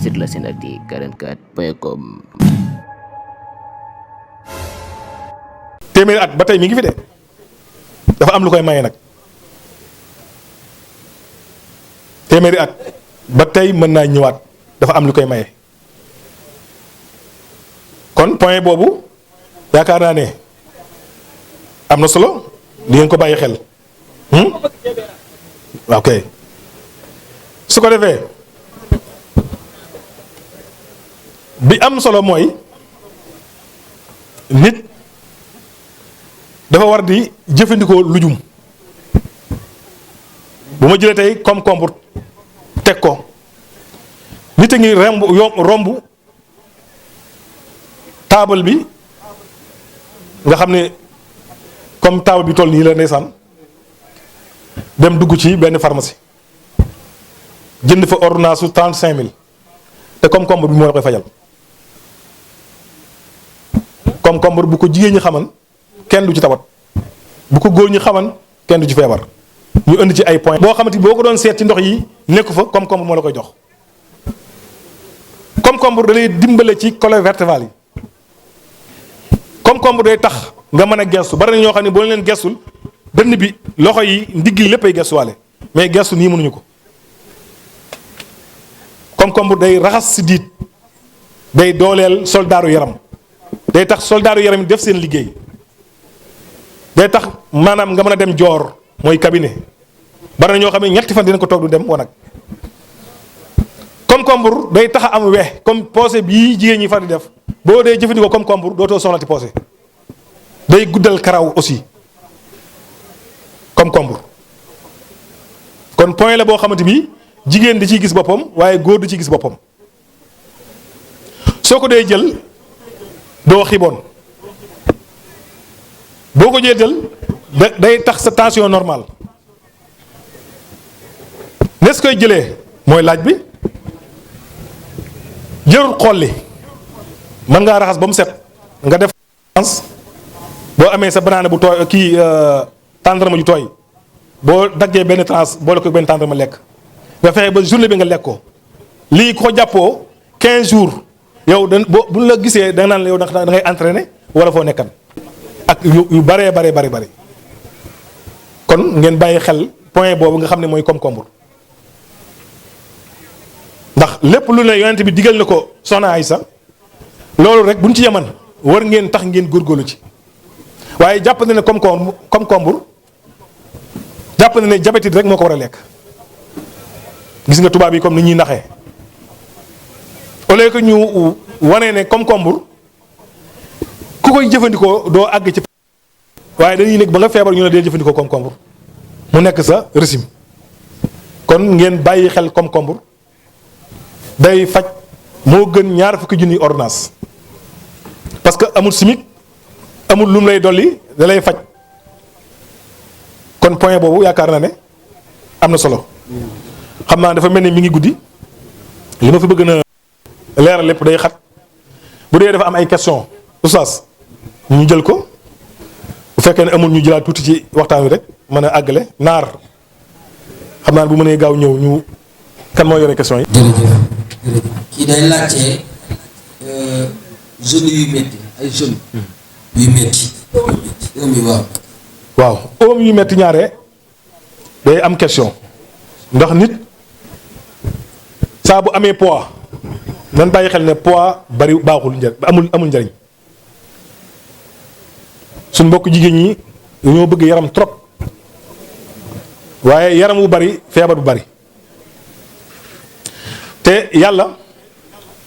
site la Senati 44.com. téeméeri at ba tey mi ngi fi de dafa am lu koy maye nag téeméeri at ba tey mën naa ñëwaat dafa am lu koy maye kon point boobu yaakaar naa ne am na solo di ngeen ko bàyyi xel. ok su ko defee bi am solo mooy nit dafa war di jëfandikoo lujum bu ma jëlee tey concombre teg ko nit a ngi romb taabal bi nga xam ne comme taabal bi toll nii la ndeysaan dem dugg ci benn pharmacie jënd fa ordonnance su 35000 te concombre bi moo la koy fajal concombre bu ko jigéen ñi xaman kenn du ci tawat bu ko góor ñi xaman kenn du ci feebar ñu indi ci ay point boo xamante boo ko doon seet ci ndox yi nekku fa concombre moo la koy jox concombre da lay dimbale ci colonne vertébrale yi concombre day tax nga mën a gestu bari na ñoo xam ne boo leen gestul dënn bi loxo yi ndigg li lépp ay gestuwaale mais gestu nii mënuñu ko concombre day raxas si diit day dooleel soldaaru yaram day tax soldaaru yaram yi def seen liggéey day tax maanaam nga mën a dem joor mooy cabinet bari na ñoo xam ne ñetti fan dina ko toog du dem wanag concombre day tax a am wex comme poosé bii jigéen ñi far di def boo dee jëfandikoo concombre dootoo soxlati poosé day guddal karaw aussi concombre kon point la boo xamante bi jigéen di ciy gis boppam waaye góor di ciy gis boppam soo ko dee jël doo xiboon boo ko jee jël day tax sa tension normale nes koy jëlee mooy laaj bi jërul xolli mën ngaa raxas ba mu set nga def boo amee sa banaana bu tooy kii tàndarma ju tooy boo daggee benn tranche boole ko benn tàndarma lekk nga fexe ba journée bi nga lekk ko lii ko jàppoo 15 jours yow bu ñu la gisee da nga naan la yow da ngay entraîner wala foo nekkan ak yu baree bari kon ngeen bàyyi xel point boobu nga xam ne mooy concombre ndax lépp lu ne yonent bi digal na ko soxna Aysa loolu rek buñ ci yeman war ngeen tax ngeen góorgóorlu ci waaye jàpp na ne concombre jàpp na ne diabétique rek moo ko war a lekk gis nga tubaab yi comme ni ñuy naxee au lieu que ñu wane ne concombre ku koy jëfandikoo doo àgg ci waaye dañuy nekk ba nga feebar ñu ne dee jëfandikoo concombre mu nekk sa régime kon ngeen bàyyi xel concombre day faj moo gën 20 junni ordonnance parce que amul chimique amul lu mu lay dolli da lay faj kon point boobu yaakaar naa ne am na solo xam naa dafa mel ni mi ngi guddi li ma fi bëgg na leeral lépp day xat bu dee dafa am ay question oustaz ñu jël ko bu fekkee ne amul ñu jëlaat tuuti ci waxtaan wi rek mën a àggale naar xam naa bu mënee gaaw ñëw ñu kan moo yore question yi. jërëjëf kii day laajte zone yu métti ay zone yu métti waaw oom yu métti ñaare day am question ndax nit saa bu amee poids nan bàyyi xel ne poids bari baaxul njëriñ amul njëriñ suñ mbokk jigéen ñi dañoo bëgg yaram trop waaye yaram wu bari feebar bu bari te yàlla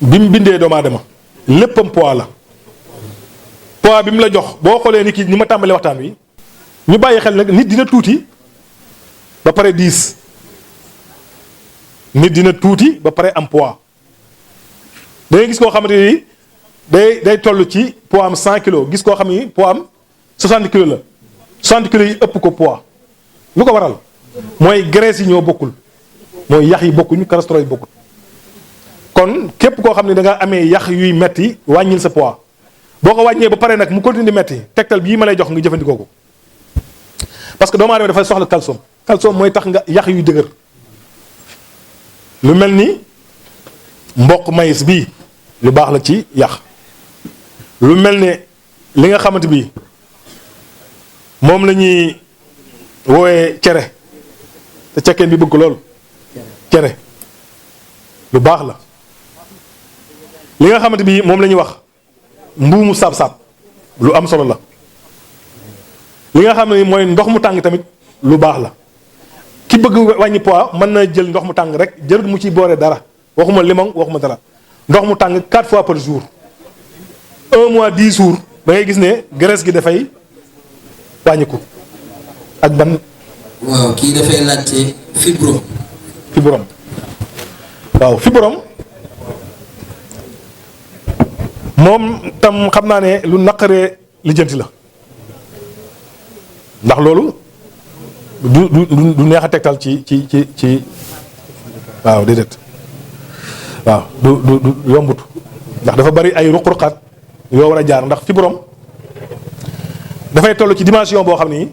bi mu bindee doomu aadama léppam poids la poids bi mu la jox boo xoolee ni ki ni ma tàmbalee waxtaan wi ñu bàyyi xel nag nit dina tuuti ba pare diis nit dina tuuti ba pare am poids da ngay gis koo xamante ni day toll ci poids am 100 kilos gis koo xam ni poids am 60 kilos la 60 kilos yi ëpp ko poids lu ko waral mooy graisse yi ñoo bokkul mooy yax yi bokkuñu cholestérol yi bokkul kon képp koo xam ne da nga amee yax yuy metti wàññil sa poids boo ko wàññee ba pare nag mu continue di metti tegtal bii ma lay jox nga jëfandikoo ko parce que doomu aadama dafay soxla calcium calcium mooy tax nga yax yuy dëgër lu mel ni mboq maïs bii lu baax la ci yàq. lu mel ne li nga xamante bi moom la ñuy wooyee cere te cekkeen bi bëgg ko lool cere lu baax la. li nga xamante bi moom la ñuy wax mbuumu saab-saab lu am solo la. li nga xam ne mooy ndox mu tàng tamit lu baax la. ki bëgg wàññi poids mën na jël ndox mu tàng rek jarut mu ciy booree dara waxuma limon waxuma dara ndox mu tàng 4 fois par jour 1 mois 10 jours da ngay gis ne graisse gi dafay wàññiku ak ban. waaw kii dafay laajte fibrom. fibrom waaw fibrom moom tam xam naa ne lu naqaree lijjanti la ndax loolu du neex a tegtal ci waaw déedéet waaw du yombut ndax dafa bari ay ruq-ruqaat yoo war a jaar ndax fibrom dafay toll ci dimension boo xam ni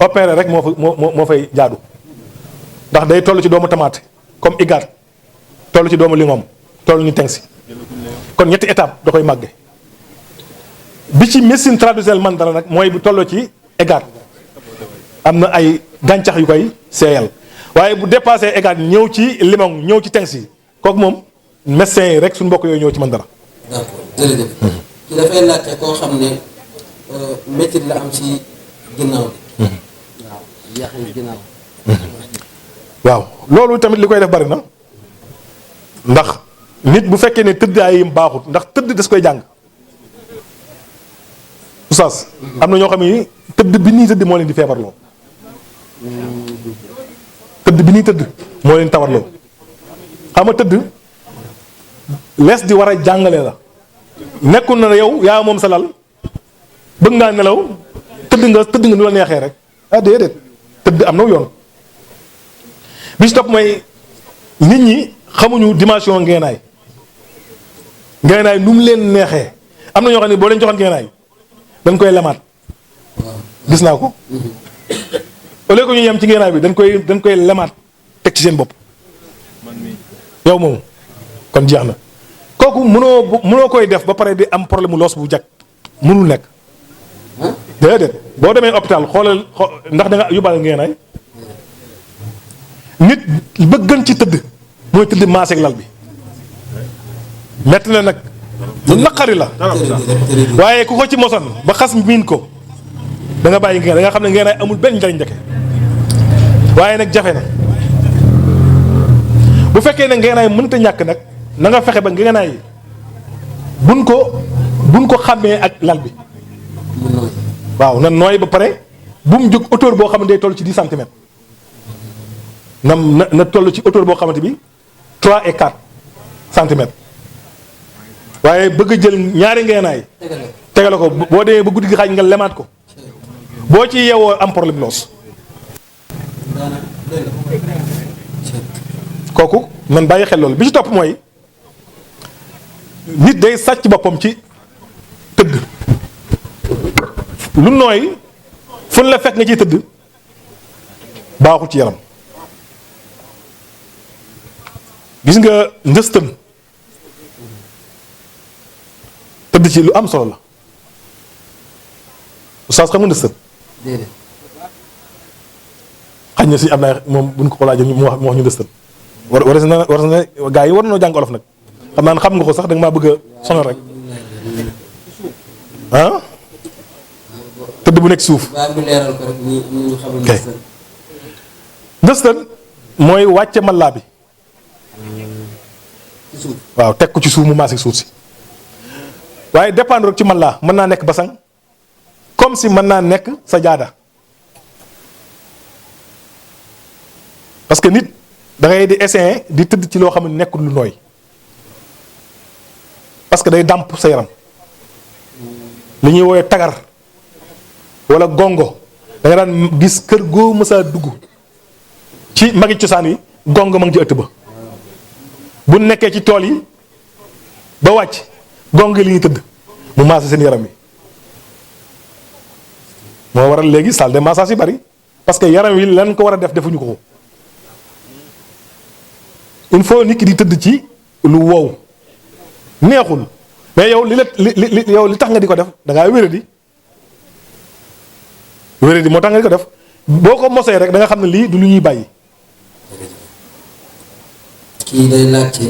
opéré rek moo fay jaadu ndax day toll ci doomu tomate comme igaat toll ci doomu lingom toll ni tengsi kon ñetti étape da koy màgge bi ci médecine traditionnelle man dara nag mooy bu tolloo ci égaat am na ay gàncax yu koy seeyal waaye bu dépassé égaat ñëw ci limon ñëw ci tengsi kooku moom médecins yi rek suñu mbokk yooyu ñëw ci man dara. d'accord jërëjëf. ki dafay laajte koo xam ne métit la am ci ginnaaw bi. waaw yàq yi ginnaaw. waaw loolu tamit li koy def bari na ndax nit bu fekkee ne tëddaay yi baaxut ndax tëdd das koy jàng oustaz am na ñoo xam ne tëdd bi ñuy tëdd moo leen di feebarloo tëdd bi ñuy tëdd moo leen tawarloo xam nga tëdd lees di war a jàngale la nekkul na yow yaa moom sa lal bëgg ngaa nelaw tëdd nga nu la neexee rek ah déedéet tëdd am na yoon bi ci topp mooy nit ñi xamuñu dimension ngeenaay ngeenaay nu mu leen neexee am na ñoo xam ne boo leen joxoon ngeenaay dañ koy lemaat gis naa ko au lieu que ñu yem ci ngeenaay bi dañ koy lemaat teg ci seen bopp yow moom kon jeex na kooku mënoo koy def ba pare di am problème mu loos bu jag mënul nekk déedéet boo demee hôpital xoolal ndax da nga yóbbaale ngeenaay nit ba gën ci tëdd mooy tëdd maaseeg lal bi metti na nag lu naqari la waaye ku ko ci moson ba xas miin ko da nga bàyyi ngeen da nga xam ne ngeenaay amul benn njariñ njëkke waaye nag jafe na bu fekkee ne ngeenaay mënta ñàkk nag na nga fexe ba ngeenaay yi buñ ko xàmmee ak lal bi waaw na nooy ba pare bu mu jóg hauteur boo xam ne day toll ci 10 centimètres na toll ci hauteur boo xamante bi 3 et 4 centimètres waaye bëgg a jël ñaari ngeenaay tegale ko boo demee ba guddi gi xaaj nga lemaat ko boo ci yeewoo am problème loos kooku man bàyyi xel loolu bi ci topp mooy nit day sàcc boppam ci tëdd lu nooy fun la fekk nga ciy tëdd baaxul ci yaram gis nga ndëstën tëdd ci lu am solo la oustaz xam nga ndëstën xañ na si am naa moom buñ ko laajee mu wax ñu ndëstën war na gaa yi war nañoo jàng olof nag xam naa ne xam nga ko sax da nga maa bëgg a sonal rek ah tëdd bu nekk suuf ndëstën mooy wàcce mallaa bi waaw teg ko ci suuf mu maasik suuf si waaye dépendre ci mallaa mën naa nekk basang comme si mën naa nekk sa jaada parce que nit da ngay di essayer di tëdd ci loo xam ne nekkul lu nooy parce que day dàmp sa yaram li ñuy woowee tagar wala gongo da nga daan gis kër goo mësaa dugg ci magi cosaan yi gongo ma ngi ci ëtt ba bu nekkee ci tool yi ba wàcc gongo li ñuy tëdd mu maase seen yaram yi moo waral léegi salle de massage yi bari parce que yaram wi lan ko war a def defuñu ko il faut nit ki di tëdd ci lu wow neexul mais yow yow li tax nga di ko def da ngaa wéradi moo tax nga di ko def boo ko mosee rek da nga xam ne lii du lu ñuy bàyyi. kii day laajte.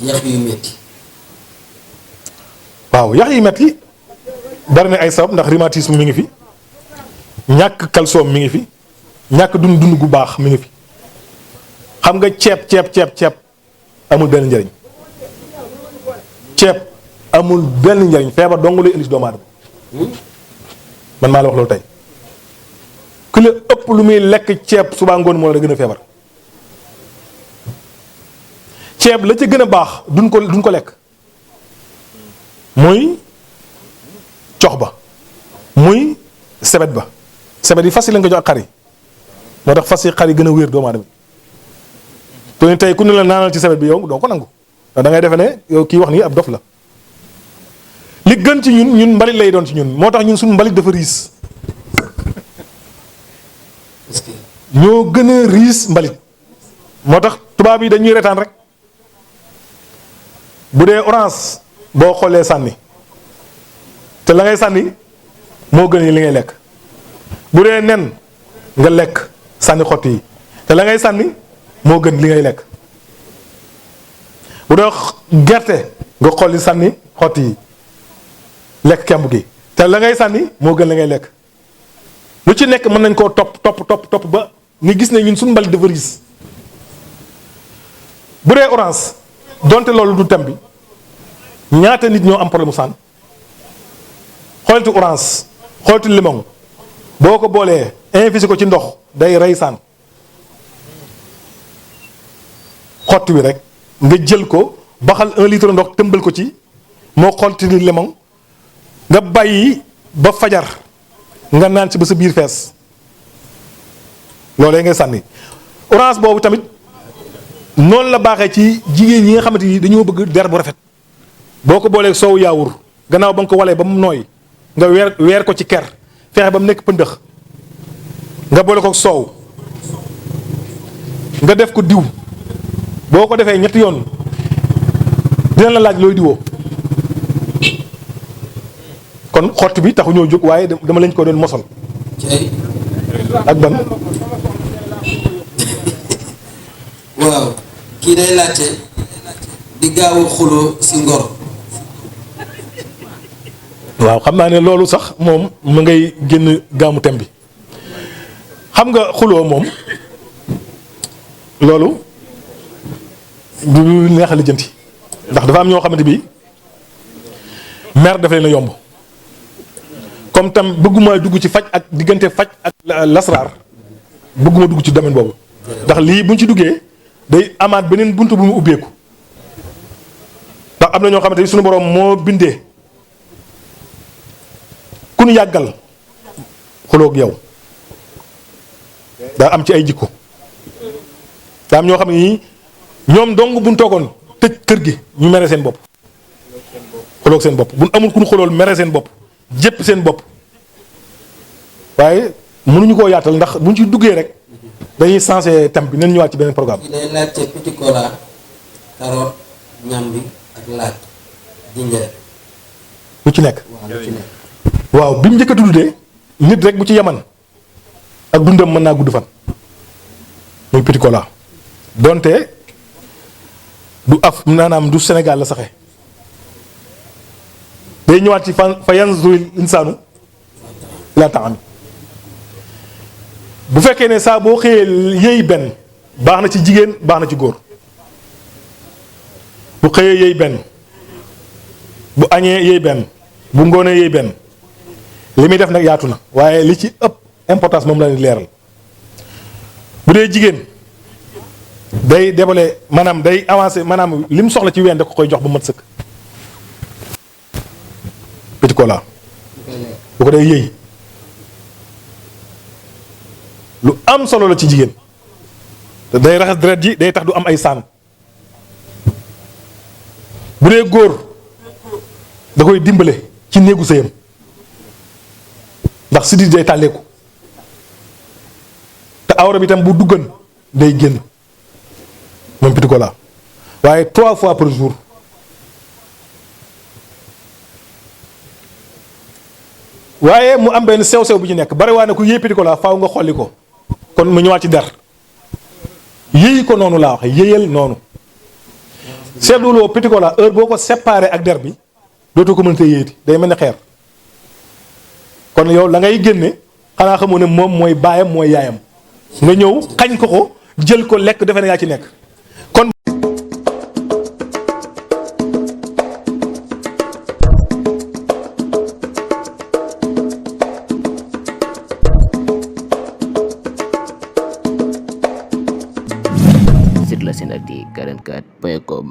yax yu métti. waaw yax yi métti bari na ay sabab ndax rhumatisme mi ngi fi ñàkk calcium mi ngi fi ñàkk dund gu baax mi ngi fi xam nga ceeb amul benn njëriñ ceeb amul benn njëriñ feebar dong lay indi si doomu aadama man maa la wax loolu tey ku la ëpp lu muy lekk ceeb suba ngoon moo la gën a feebar ceeb la ca gën a baax duñ ko lekk muy cox ba muy sebet ba sebet yi fas yi la nga jox ak xar yi moo tax fas yi xar yi gën a wér doomu aadama te tey ku ne la naanal ci sebet bi yow doo ko nangu ndax da ngay defe ne yow kii wax nii ab dof la li gën ci ñun mbalit lay doon ci ñun moo tax ñun suñu mbalit dafa riis ñoo gën a riis mbalit moo tax tubaab yi dañuy retaan rek bu dee orange boo xoolee sànni te la ngay sànni moo gën yi li ngay lekk bu dee nen nga lekk sànni xott yi te la ngay sànni moo gën li ngay lekk bu dee gerte nga xolli sànni xott yi lekk kemb gi te la ngay sànni moo gën la ngay lekk lu ci nekk mën nañ koo topp ba nga gis ne ñun suñu mbalit dafa riis bu dee orange donte loolu du tem bi ñaata nit ñoo am problème mu saan xoolati orange xoolati limon boo ko boolee infusé ko ci ndox day rey saan xotti bi rek nga jël ko baxal 1 litre ndox tëmbal ko ci moo xoolati limon nga bàyyi ba fajar nga naan ci ba sa biir fees loolee ngay sànni orange boobu tamit noonu la baaxee ci jigéen ñi nga xamante ni dañoo bëgg der bu rafet boo ko boolee soow yaawur gannaaw ba nga ko walee ba mu nooy nga weer ko ci ker fexe ba mu nekk pëndëx nga boole ko soow nga def ko diw boo ko defee ñetti yoon dina la laaj looy diwoo kon xott bi taxu ñoo jóg waaye dama lañ ko doon mosal ak ban waaw kii day laajte di gaaw a xuloo si ngor. waaw xam naa ne loolu sax moom mu ngay génn gaamu tem bi xam nga xuloo moom loolu du neex a lijjanti ndax dafa am ñoo xamante bi mer daf leen a yomb comme tam bëgguma dugg ci faj ak diggante faj ak lasraar bëgguma dugg ci domaine boobu ndax lii buñ ci duggee day amaat beneen bunt bu mu ubbeeku ndax am na ñoo xamante ni suñu borom moo bindee ku ñu yàggal xuloog yow daa am ci ay jikko daa am ñoo xam ne nii ñoom dong buñ toogoon tëj kër gi ñu mere seen bopp xuloog seen bopp buñ amul ku ñu xulool mere seen bopp jépp seen bopp waaye mënuñu koo yaatal ndax buñ ci duggee rek dañuy changé thème bi nañ ñëwaat ci beneen programme. ki day laajte petit cola carotte ñambi ak laaj jinjeer. lu ci nekk. waaw lu ci nekk. waaw bi mu njëkk a tuddee nit rek bu ci yaman ak dundam mën naa gudd fan muy petit cola donte du af maanaam du Sénégal la saxe day ñëwaat ci fa yanzurul insaanu ilaa ta'aami bu fekkee ne saa boo xëyee yëy benn baax na ci jigéen baax na ci góor bu xëyee yëy benn bu añee yëy benn bu ngoonee yëy benn li muy def nag yaatu na waaye li ci ëpp importance moom la ni leeral bu dee jigéen day débale maanaam day avancé maanaam li mu soxla ci ween da ko koy jox ba mat sëkk petit cola bu ko dee yëy lu am solo la ci jigéen te day raxas deret ji day tax du am ay saan bu dee góor da koy dimbale ci néegu sëyam ndax sidit day tàlleeku te awra bi tam bu duggan day génn moom petit cola waaye 3 fois par jour. waaye mu am benn sew-sew bu ci nekk bari waa ne ku yëy petit cola faaw nga xolli ko kon mu ñëwaat ci der yëyi ko noonu laa wax yëyal noonu seetluwuloo petit cola heure boo ko séparé ak der bi dootoo ko mënta yëyati day mel ni xeer kon yow la ngay génne xanaa xamoo ne moom mooy baayam mooy yaayam nga ñëw xañ ko jël ko lekk defe ne yaa ci nekk kon Site la Senactu 44.com